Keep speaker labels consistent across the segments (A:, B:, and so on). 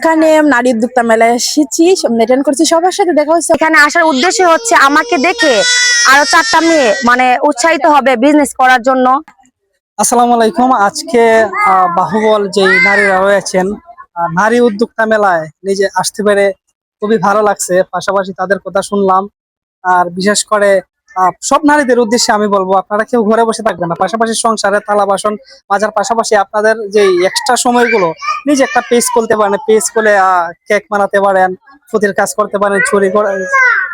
A: এখানে নারী উদ্যোক্তা মেলায় এসেছি, মেটেন করছি, সবার সাথে দেখা হচ্ছে।
B: এখানে আসার উদ্দেশ্য হচ্ছে আমাকে দেখে আরো 4টা মেয়ে উৎসাহিত হবে বিজনেস করার জন্য।
C: আসসালামু আলাইকুম। আজকে বাহুবল যে নারীরা রয়েছেন নারী উদ্যোক্তা মেলায় নিজে আসতে পেরে খুবই ভালো লাগছে। পাশাপাশি তাদের কথা শুনলাম। আর বিশেষ করে সব নারীদের উদ্দেশ্যে আমি বলবো, আপনারা কেউ ঘরে বসে থাকবেন না। পাশাপাশি সংসারে থালা বাসন মাজার পাশাপাশি আপনাদের যে এক্সট্রা সময়গুলো নিজে একটা পেজ খুলতে পারেন, পেজ খুলে কেক বানাতে পারেন, পুঁতির কাজ করতে পারেন,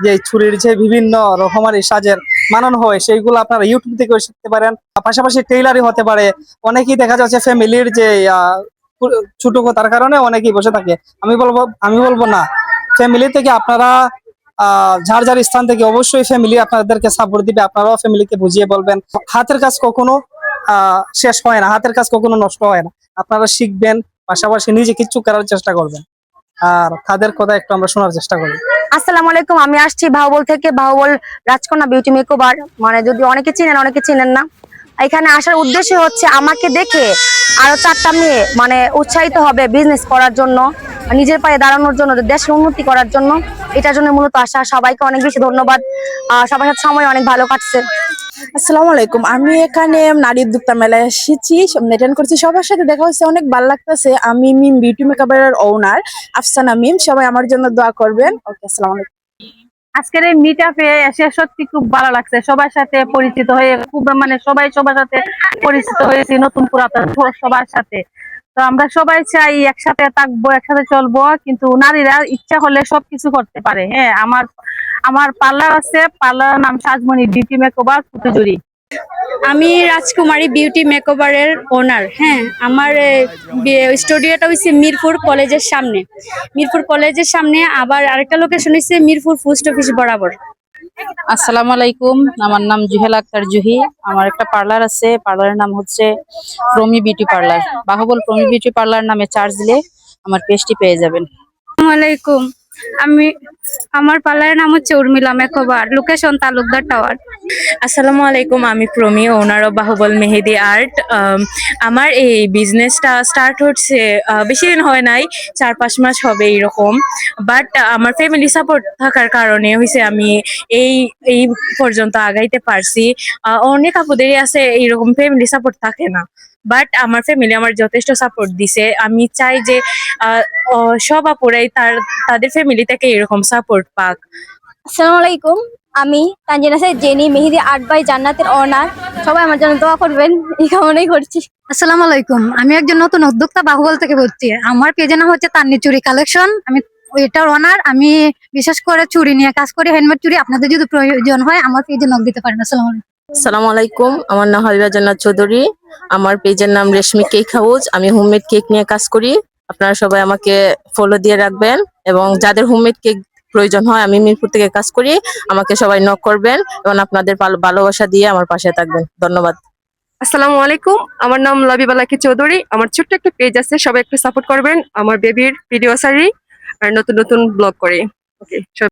C: যে ছুরির যে বিভিন্ন রকমারি সাজের বানানো হয় সেইগুলো আপনারা ইউটিউব থেকে শিখতে পারেন। পাশাপাশি টেইলারই হতে পারে। অনেকেই দেখা যাচ্ছে ফ্যামিলির যে ছোট তার কারণে অনেকেই বসে থাকে। আমি বলবো না, ফ্যামিলি থেকে আপনারা যার যার স্থান থেকে অবশ্যই ফ্যামিলি আপনাদেরকে সাপোর্ট দিবে। আপনারাও ফ্যামিলিকে বুঝিয়ে বলবেন হাতের কাজ কখনো শেষ হয় না, হাতের কাজ কখনো নষ্ট হয় না। আপনারা শিখবেন, পাশাপাশি নিজে কিছু করার চেষ্টা করবেন। আর তাদের কথা একটু আমরা শোনার চেষ্টা করি।
B: আসসালামু আলাইকুম, আমি আসছি বাহুবল থেকে। বাহুবল রাজকন্যা বিউটি মেকওভার, যদি অনেকে চিনেন অনেকে চিনেন না। এখানে আসার উদ্দেশ্য হচ্ছে আমাকে দেখে আরো 4টা মেয়ে উৎসাহিত হবে বিজনেস করার জন্য, নিজের পায়ে দাঁড়ানোর জন্য, দেশের উন্নতি করার জন্য। এটার জন্য মূলত আসা। সবাইকে অনেক বেশি ধন্যবাদ। সবার সাথে সময় অনেক ভালো কাটছে।
A: আসসালামু আলাইকুম, আমি এখানে নারী উদ্যোক্তা মেলায় এসেছি, মেটেন করছি, সবার সাথে দেখা হচ্ছে, অনেক ভালো লাগতেছে। আমি মিম বিউটি মেকআপের ওনার আফসানা মিম, সবাই আমার জন্য দোয়া করবেন। ওকে, আসসালামু আলাইকুম।
D: আজকের এই মিট আপে এসে সত্যি খুব ভালো লাগছে। সবার সাথে পরিচিত হয়ে খুব সবাই সবার সাথে পরিচিত হয়েছি, নতুন পুরাতন সবার সাথে। তো আমরা সবাই চাই একসাথে থাকবো, একসাথে চলবো, কিন্তু নারীরা ইচ্ছা হলে সবকিছু করতে পারে। হ্যাঁ, আমার পার্লার আছে, পার্লার নাম সাজমনি বিউটি মেকওভার ফুটজুরি।
E: আমি রাজকুমারী বিউটি মেকওভারের ওনার। হ্যাঁ, আমার স্টুডিওটা হচ্ছে মিরপুর কলেজের সামনে। মিরপুর কলেজের সামনে আবার আরেকটা লোকেশন হচ্ছে মিরপুর পোস্ট অফিস বরাবর।
F: আসসালামু আলাইকুম, আমার নাম জুহেলা আক্তার জুহি। আমার একটা পার্লার আছে, পার্লারের নাম হচ্ছে প্রমি বিউটি পার্লার। বাহুবল প্রমি বিউটি পার্লার নামে চার্জ দিলে আমার পেজটি পেয়ে যাবেন।
E: আসসালামু আলাইকুম, আমার পার্লারের নাম হচ্ছে Urmila makeover, location Talukdar tower.
G: আসসালামু আলাইকুম, আমি প্রমি, ওনার অফ বাহুবল মেহেদি আর্ট। আমার এই বিজনেসটা স্টার্ট হচ্ছে বেশি দিন হয় নাই, 4-5 মাস হবে এইরকম। বাট আমার ফ্যামিলি সাপোর্ট থাকার কারণে হয়েছে আমি এই এই পর্যন্ত আগাইতে পারছি। অনেক আপুদেরই আছে এইরকম ফ্যামিলি সাপোর্ট থাকে না, বাট আমার ফ্যামিলি আমার যথেষ্ট সাপোর্ট দিছে। আমি চাই যে সব আপুরাই তাদের ফ্যামিলি থেকে এরকম সাপোর্ট পাক।
E: আসসালামু আলাইকুম, আমি তানজিনা জেনি মেহেদি আর্ট বাই জান্নাতের ওনার। সবাই আমার জন্য দোয়া করবেন, এই কামনাই করছি।
H: আসসালামু আলাইকুম, আমি একজন নতুন উদ্যোক্তা, বাহুবল থেকে বলছি। আমার পেজের নাম হচ্ছে তান্নি চুরি কালেকশন। আমি এটার ওনার। আমি বিশেষ করে চুরি নিয়ে কাজ করি, হ্যান্ডমেড চুরি। আপনাদের যদি প্রয়োজন হয় আমার পেজে নক দিতে পারেন।
G: আসসালামু আলাইকুম, আমার নাম হাবিবা জান্নাত চৌধুরী। আমার পেজের নাম রেশমি কেক হাউস। আমি হোমমেড কেক নিয়ে কাজ করি। আপনারা সবাই আমাকে ফলো দিয়ে রাখবেন, এবং যাদের হোমমেড কেক প্রয়োজন হয়, আমি মিরপুর থেকে কাজ করি, আমাকে সবাই নক করবেন এবং আপনাদের ভালোবাসা দিয়ে আমার পাশে থাকবেন। ধন্যবাদ।
I: আসসালামু আলাইকুম, আমার নাম লাবিবা লাকি চৌধুরী। আমার ছোট্ট একটা পেজ আছে, সবাই একটু সাপোর্ট করবেন। আমার বেবির ভিডিও সারি আর নতুন নতুন ব্লগ করে। ওকে।